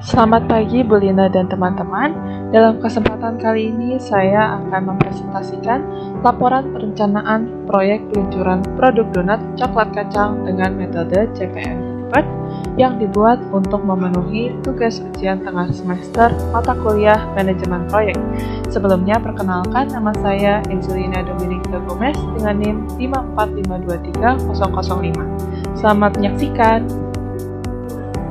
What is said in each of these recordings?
Selamat pagi Bu Lina dan teman-teman. Dalam kesempatan kali ini saya akan mempresentasikan laporan perencanaan proyek peluncuran produk donat coklat kacang dengan metode CPM Expert yang dibuat untuk memenuhi tugas ujian tengah semester mata kuliah manajemen proyek. Sebelumnya perkenalkan, nama saya Angelina Dominica Gomez dengan NIM 545230005. Selamat menyaksikan.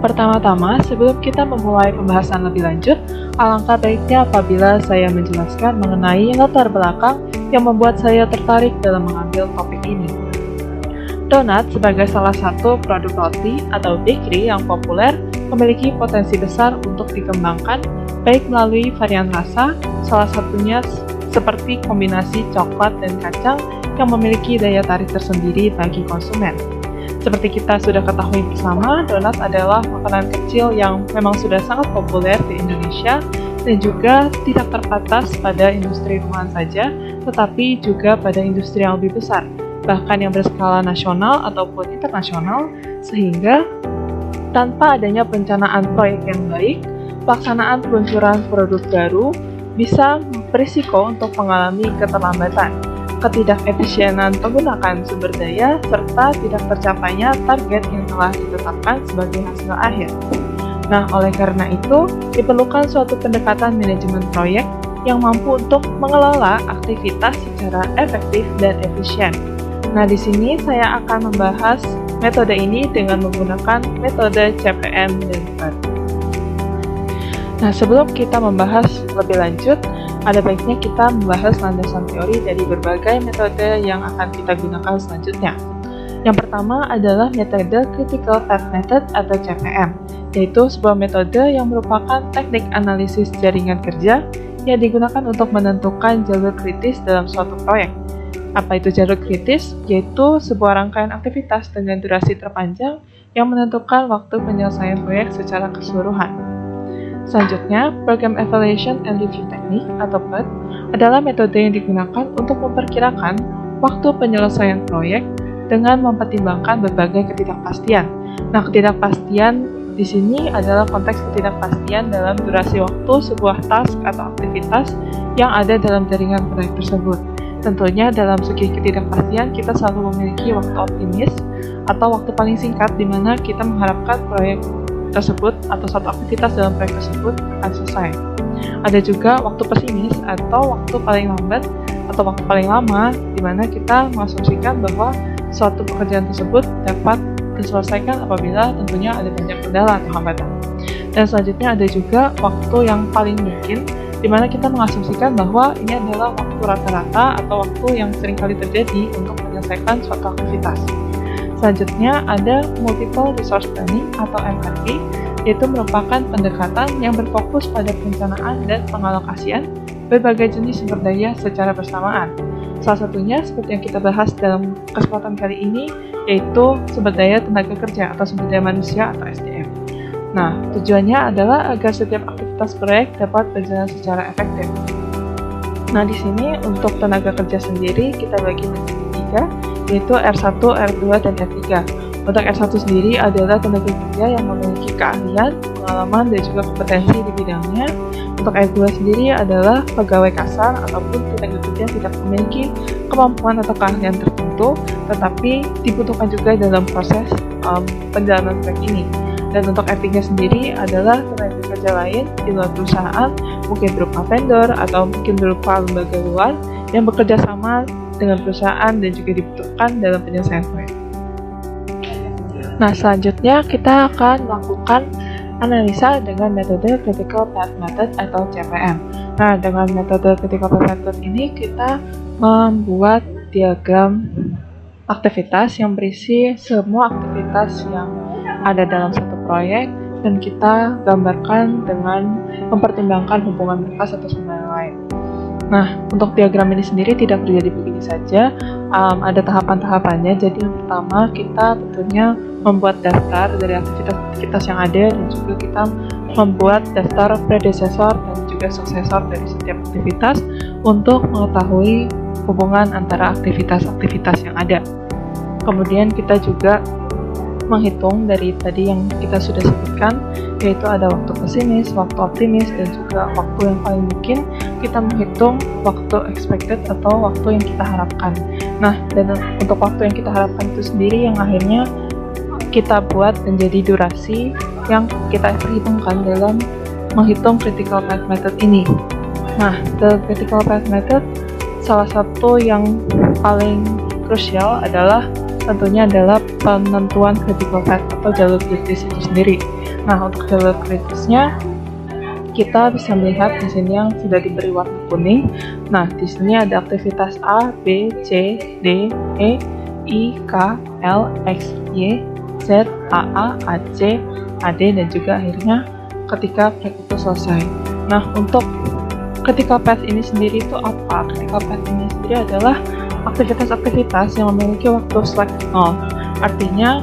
Pertama-tama, sebelum kita memulai pembahasan lebih lanjut, alangkah baiknya apabila saya menjelaskan mengenai latar belakang yang membuat saya tertarik dalam mengambil topik ini. Donat sebagai salah satu produk roti atau bakery yang populer memiliki potensi besar untuk dikembangkan baik melalui varian rasa, salah satunya seperti kombinasi coklat dan kacang yang memiliki daya tarik tersendiri bagi konsumen. Seperti kita sudah ketahui bersama, donat adalah makanan kecil yang memang sudah sangat populer di Indonesia dan juga tidak terbatas pada industri rumahan saja, tetapi juga pada industri yang lebih besar, bahkan yang berskala nasional ataupun internasional, sehingga tanpa adanya perencanaan proyek yang baik, pelaksanaan peluncuran produk baru bisa berisiko untuk mengalami keterlambatan, ketidakefisienan penggunaan sumber daya, serta tidak tercapainya target yang telah ditetapkan sebagai hasil akhir. Nah, oleh karena itu, diperlukan suatu pendekatan manajemen proyek yang mampu untuk mengelola aktivitas secara efektif dan efisien. Nah, di sini saya akan membahas metode ini dengan menggunakan metode CPM Expert. Nah, sebelum kita membahas lebih lanjut, ada baiknya kita membahas landasan teori dari berbagai metode yang akan kita gunakan selanjutnya. Yang pertama adalah metode Critical Path Method atau CPM, yaitu sebuah metode yang merupakan teknik analisis jaringan kerja yang digunakan untuk menentukan jalur kritis dalam suatu proyek. Apa itu jalur kritis? Yaitu sebuah rangkaian aktivitas dengan durasi terpanjang yang menentukan waktu penyelesaian proyek secara keseluruhan. Selanjutnya, Program Evaluation and Review Technique atau PET adalah metode yang digunakan untuk memperkirakan waktu penyelesaian proyek dengan mempertimbangkan berbagai ketidakpastian. Nah, ketidakpastian di sini adalah konteks ketidakpastian dalam durasi waktu sebuah task atau aktivitas yang ada dalam jaringan proyek tersebut. Tentunya dalam segi ketidakpastian kita selalu memiliki waktu optimis atau waktu paling singkat di mana kita mengharapkan proyek tersebut atau suatu aktivitas dalam proyek tersebut akan selesai. Ada juga waktu pesimis atau waktu paling lambat atau waktu paling lama di mana kita mengasumsikan bahwa suatu pekerjaan tersebut dapat diselesaikan apabila tentunya ada banyak kendala atau hambatan. Dan selanjutnya ada juga waktu yang paling mungkin di mana kita mengasumsikan bahwa ini adalah waktu rata-rata atau waktu yang seringkali terjadi untuk menyelesaikan suatu aktivitas. Selanjutnya ada Multiple Resource Planning atau MRP, yaitu merupakan pendekatan yang berfokus pada perencanaan dan pengalokasian berbagai jenis sumber daya secara bersamaan. Salah satunya seperti yang kita bahas dalam kesempatan kali ini, yaitu sumber daya tenaga kerja atau sumber daya manusia atau SDM. Nah, tujuannya adalah agar setiap aktivitas proyek dapat berjalan secara efektif. Nah, di sini untuk tenaga kerja sendiri kita bagi menjadi 3, yaitu R1, R2, dan R3. Untuk R1 sendiri adalah tenaga kerja yang memiliki keahlian, pengalaman, dan juga kompetensi di bidangnya. Untuk R2 sendiri adalah pegawai kasar ataupun tenaga kerja yang tidak memiliki kemampuan atau keahlian tertentu, tetapi dibutuhkan juga dalam proses penjalanan proyek ini. Dan untuk R3 sendiri adalah tenaga kerja lain di luar perusahaan, mungkin berupa vendor atau mungkin berupa lembaga luar yang bekerja sama dengan perusahaan dan juga dibutuhkan dalam penyelesaian proyek. Nah, selanjutnya kita akan melakukan analisa dengan metode Critical Path Method atau CPM. Nah, dengan metode Critical Path Method ini kita membuat diagram aktivitas yang berisi semua aktivitas yang ada dalam satu proyek dan kita gambarkan dengan mempertimbangkan hubungan mereka satu sama lain. Nah, untuk diagram ini sendiri tidak terjadi begini saja, ada tahapan-tahapannya. Jadi yang pertama kita tentunya membuat daftar dari aktivitas yang ada dan juga kita membuat daftar predesesor dan juga suksesor dari setiap aktivitas untuk mengetahui hubungan antara aktivitas-aktivitas yang ada. Kemudian kita juga menghitung dari tadi yang kita sudah sebutkan, yaitu ada waktu pesimis, waktu optimis, dan juga waktu yang paling mungkin kita menghitung waktu expected atau waktu yang kita harapkan. Nah, dan untuk waktu yang kita harapkan itu sendiri yang akhirnya kita buat menjadi durasi yang kita perhitungkan dalam menghitung critical path method ini. Nah, the critical path method salah satu yang paling krusial adalah tentunya adalah penentuan critical path atau jalur kritis itu sendiri. Nah, untuk jalur kritisnya kita bisa melihat di sini yang sudah diberi warna kuning. Nah, di sini ada aktivitas A, B, C, D, E, I, K, L, X, Y, Z, AA, AC, AD, dan juga akhirnya ketika proyek itu selesai. Nah, untuk critical path ini sendiri itu apa? Critical path ini sendiri adalah aktivitas-aktivitas yang memiliki waktu slack 0. Artinya,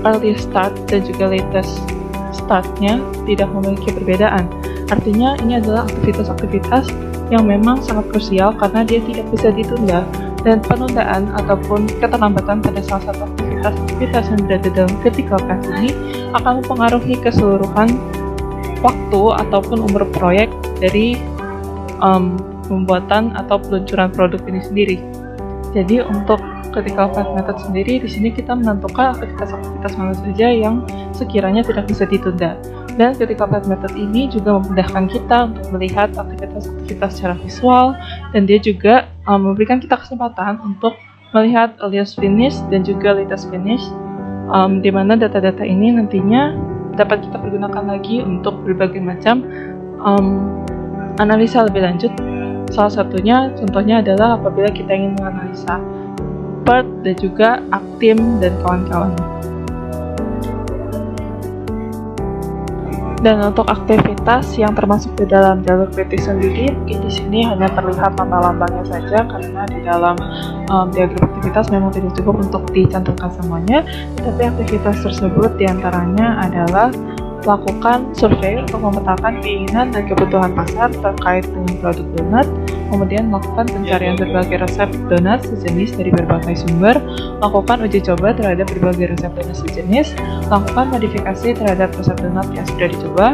early start dan juga latest startnya tidak memiliki perbedaan. Artinya, ini adalah aktivitas-aktivitas yang memang sangat krusial karena dia tidak bisa ditunda, dan penundaan ataupun keterlambatan pada salah satu aktivitas yang berada dalam critical path ini akan mempengaruhi keseluruhan waktu ataupun umur proyek dari pembuatan atau peluncuran produk ini sendiri. Jadi untuk critical path method sendiri, di sini kita menentukan aktivitas-aktivitas mana saja yang sekiranya tidak bisa ditunda. Dan critical path method ini juga memudahkan kita untuk melihat aktivitas-aktivitas secara visual, dan dia juga memberikan kita kesempatan untuk melihat earliest finish dan juga latest finish, di mana data-data ini nantinya dapat kita pergunakan lagi untuk berbagai macam analisa lebih lanjut. Salah satunya contohnya adalah apabila kita ingin menganalisa PERT dan juga Actim dan kawan-kawannya. Dan untuk aktivitas yang termasuk di dalam jalur kritis sendiri, mungkin di sini hanya terlihat lambang-lambangnya saja karena di dalam diagram aktivitas memang tidak cukup untuk dicantumkan semuanya. Tapi aktivitas tersebut diantaranya adalah lakukan survei untuk memetakan keinginan dan kebutuhan pasar terkait dengan produk donat, kemudian melakukan pencarian berbagai resep donat sejenis dari berbagai sumber, lakukan uji coba terhadap berbagai resep donat sejenis, lakukan modifikasi terhadap resep donat yang sudah dicoba,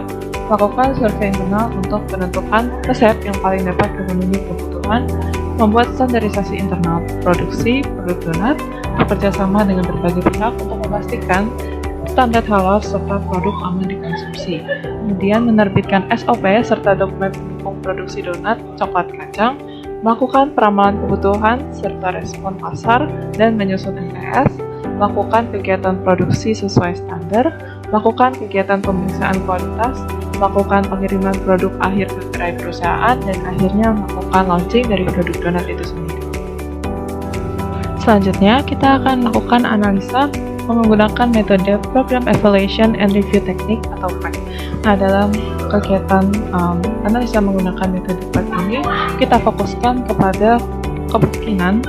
lakukan survei internal untuk menentukan resep yang paling dapat memenuhi kebutuhan, membuat standarisasi internal produksi produk donat, bekerja sama dengan berbagai pihak untuk memastikan standar halal serta produk aman dikonsumsi. Kemudian menerbitkan SOP serta dokumen pendukung produksi donat coklat kacang, melakukan peramalan kebutuhan serta respon pasar dan menyusun MTS, melakukan kegiatan produksi sesuai standar, melakukan kegiatan pemeriksaan kualitas, melakukan pengiriman produk akhir ke gerai perusahaan, dan akhirnya melakukan launching dari produk donat itu sendiri. Selanjutnya, kita akan melakukan analisa menggunakan metode Program Evaluation and Review Technique atau PET. Nah, dalam kegiatan analisa menggunakan metode PET ini, kita fokuskan kepada kemungkinan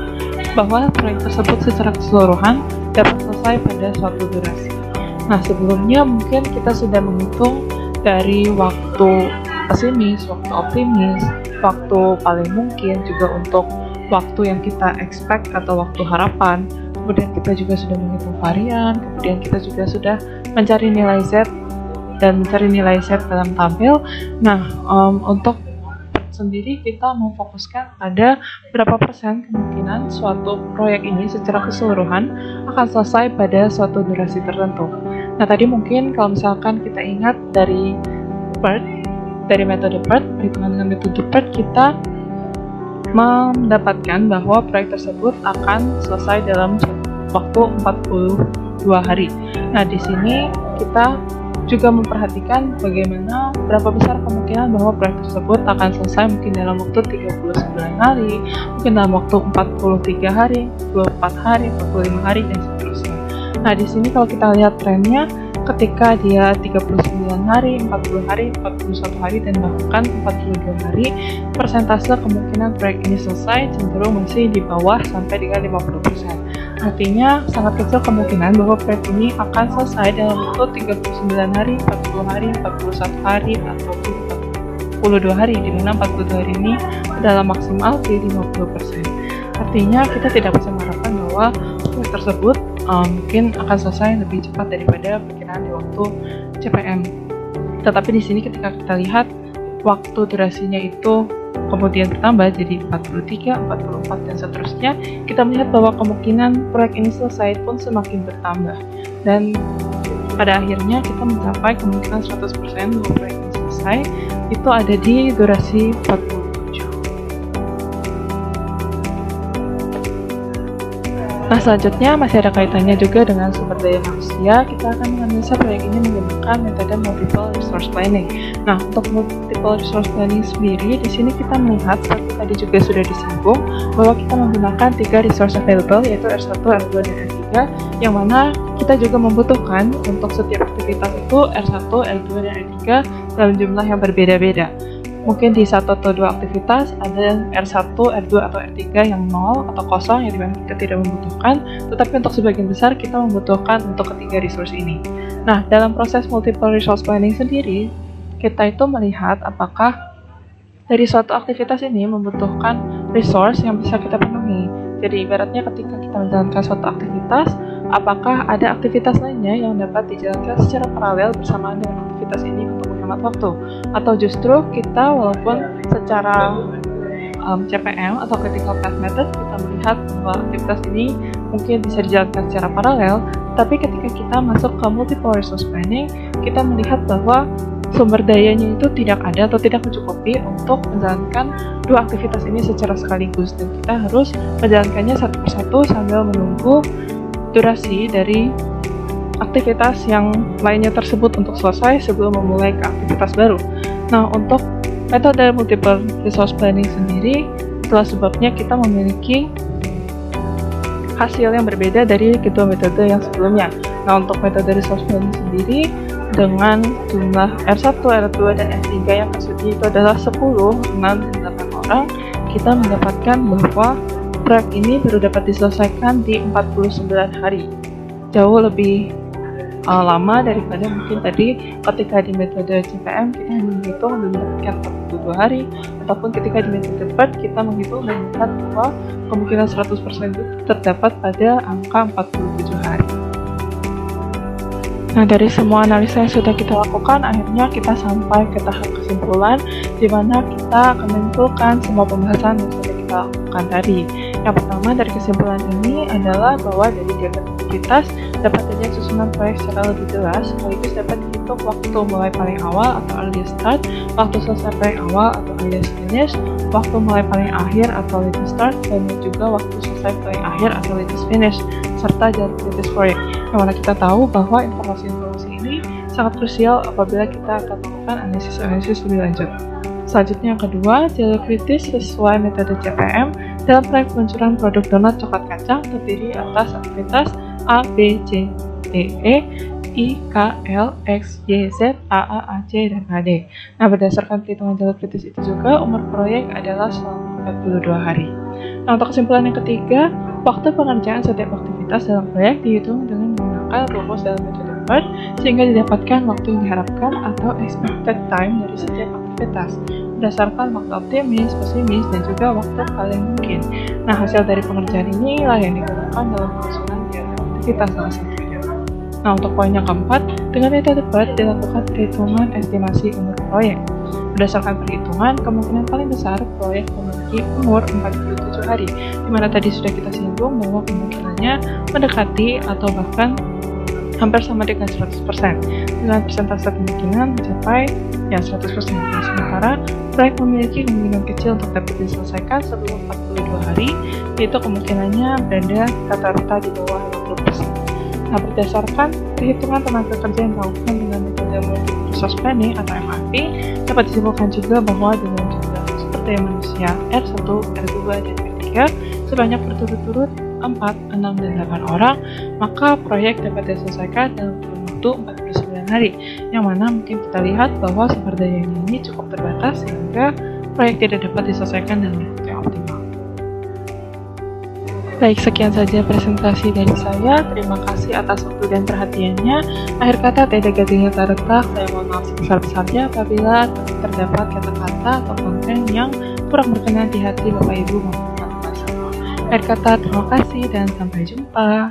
bahwa proyek tersebut secara keseluruhan dapat selesai pada suatu durasi. Nah, sebelumnya mungkin kita sudah menghitung dari waktu pesimis, waktu optimis, waktu paling mungkin, juga untuk waktu yang kita expect atau waktu harapan. Kemudian kita juga sudah menghitung varian, kemudian kita juga sudah mencari nilai Z dan mencari nilai Z dalam tabel. Nah, untuk sendiri kita memfokuskan pada berapa persen kemungkinan suatu proyek ini secara keseluruhan akan selesai pada suatu durasi tertentu. Nah, tadi mungkin kalau misalkan kita ingat dari PERT, dari metode PERT, perhitungan dengan metode PERT, kita mendapatkan bahwa proyek tersebut akan selesai dalam waktu 42 hari. Nah, di sini kita juga memperhatikan bagaimana berapa besar kemungkinan bahwa proyek tersebut akan selesai mungkin dalam waktu 39 hari, mungkin dalam waktu 43 hari, 24 hari, 45 hari, dan seterusnya. Nah, di sini kalau kita lihat trennya, ketika dia 39 hari, 40 hari, 41 hari, dan bahkan 42 hari, persentase kemungkinan proyek ini selesai cenderung masih di bawah sampai dengan 50%. Artinya, sangat kecil kemungkinan bahwa proyek ini akan selesai dalam waktu 39 hari, 40 hari, 41 hari, atau 42 hari, di mana 42 hari ini adalah maksimal di 50%. Artinya, kita tidak bisa mengharapkan bahwa proyek tersebut mungkin akan selesai lebih cepat daripada perkiraan di waktu CPM. Tetapi di sini ketika kita lihat waktu durasinya itu kemudian bertambah jadi 43, 44, dan seterusnya, kita melihat bahwa kemungkinan proyek ini selesai pun semakin bertambah. Dan pada akhirnya kita mencapai kemungkinan 100% bahwa proyek ini selesai, itu ada di durasi 47. Nah, selanjutnya masih ada kaitannya juga dengan sumber daya manusia. Kita akan menganalisa proyek ini menggunakan metode multiple resource planning. Nah, untuk multiple resource planning sendiri, di sini kita melihat seperti tadi juga sudah disinggung bahwa kita menggunakan 3 resource available, yaitu R1, R2, dan R3, yang mana kita juga membutuhkan untuk setiap aktivitas itu R1, R2, dan R3 dalam jumlah yang berbeda-beda. Mungkin di 1 atau 2 aktivitas ada R1, R2, atau R3 yang 0 atau kosong yang dimana kita tidak membutuhkan, tetapi untuk sebagian besar kita membutuhkan untuk ketiga resource ini. Nah, dalam proses multiple resource planning sendiri, kita itu melihat apakah dari suatu aktivitas ini membutuhkan resource yang bisa kita penuhi. Jadi ibaratnya ketika kita menjalankan suatu aktivitas, apakah ada aktivitas lainnya yang dapat dijalankan secara paralel bersamaan dengan aktivitas ini untuk menghemat waktu, atau justru kita walaupun secara CPM atau critical path method kita melihat bahwa aktivitas ini mungkin bisa dijalankan secara paralel, tapi ketika kita masuk ke multiple resource planning, kita melihat bahwa sumber dayanya itu tidak ada atau tidak mencukupi untuk menjalankan 2 aktivitas ini secara sekaligus, dan kita harus menjalankannya satu persatu sambil menunggu durasi dari aktivitas yang lainnya tersebut untuk selesai sebelum memulai ke aktivitas baru. Nah, untuk metode multiple resource planning sendiri, itulah sebabnya kita memiliki hasil yang berbeda dari kedua metode yang sebelumnya. Nah, untuk metode resource planning sendiri, dengan jumlah R1, R2, dan R3 yang tersedia itu adalah 10, 6, dan 8 orang, kita mendapatkan bahwa proyek ini baru dapat diselesaikan di 49 hari. Jauh lebih lama daripada mungkin tadi ketika di metode CPM kita menghitung dan mendapatkan 42 hari, ataupun ketika di metode DEPART kita menghitung dan melihat bahwa kemungkinan 100% itu terdapat pada angka 47 hari. Nah, dari semua analisa yang sudah kita lakukan, akhirnya kita sampai ke tahap kesimpulan, di mana kita akan menyimpulkan semua pembahasan yang sudah kita lakukan tadi. Yang pertama dari kesimpulan ini adalah bahwa dari diagram aktivitas dapat dilihat susunan proyek secara lebih jelas, sekaligus dapat dihitung waktu mulai paling awal atau earliest start, waktu selesai paling awal atau earliest finish, waktu mulai paling akhir atau latest start, dan juga waktu selesai paling akhir atau latest finish, serta jalur kritis proyek. Yang mana kita tahu bahwa informasi-informasi ini sangat krusial apabila kita akan melakukan analisis lebih lanjut. Selanjutnya yang kedua, jalur kritis sesuai metode CPM dalam proyek peluncuran produk donat coklat kacang terdiri atas aktivitas A, B, C, D, E, I, K, L, X, Y, Z, A, A, C, dan A, D. Nah, berdasarkan perhitungan jalur kritis itu juga, umur proyek adalah selama 42 hari. Nah, untuk kesimpulan yang ketiga, waktu pengerjaan setiap aktivitas dalam proyek dihitung dengan menggunakan rumus dalam metode DEPART, sehingga didapatkan waktu yang diharapkan atau expected time dari setiap aktivitas, berdasarkan waktu optimis, pesimis, dan juga waktu paling mungkin. Nah, hasil dari pengerjaan ini lah yang digunakan dalam penyusunan diagram aktivitas salah satunya. Nah, untuk poin yang keempat, dengan metode DEPART dilakukan perhitungan estimasi umur proyek. Berdasarkan perhitungan, kemungkinan paling besar proyek memiliki umur 47 hari, di mana tadi sudah kita singgung bahwa kemungkinannya mendekati atau bahkan hampir sama dengan 100%, dengan persentase kemungkinan mencapai 100%. Nah, sementara proyek memiliki kemungkinan kecil untuk dapat diselesaikan sebelum 42 hari, yaitu kemungkinannya berada rata-rata di bawah 50%. Nah, berdasarkan perhitungan tenaga kerja yang dilakukan dengan metode multiple resource planning atau MRP, dapat disimpulkan juga bahwa dengan jumlah sumber daya manusia R1, R2, dan R3 sebanyak berturut-turut 4, 6, dan 8 orang, maka proyek dapat diselesaikan dalam kurun waktu 49 hari, yang mana mungkin kita lihat bahwa sumber daya ini cukup terbatas sehingga proyek tidak dapat diselesaikan dalam waktu yang optimal. Baik, sekian saja presentasi dari saya. Terima kasih atas waktu dan perhatiannya. Akhir kata tidak gajinya tak retak. Saya mohon maaf sebesar-besarnya apabila terdapat kata-kata atau konten yang kurang berkenan di hati Bapak Ibu maupun teman-teman semua. Akhir kata, terima kasih dan sampai jumpa.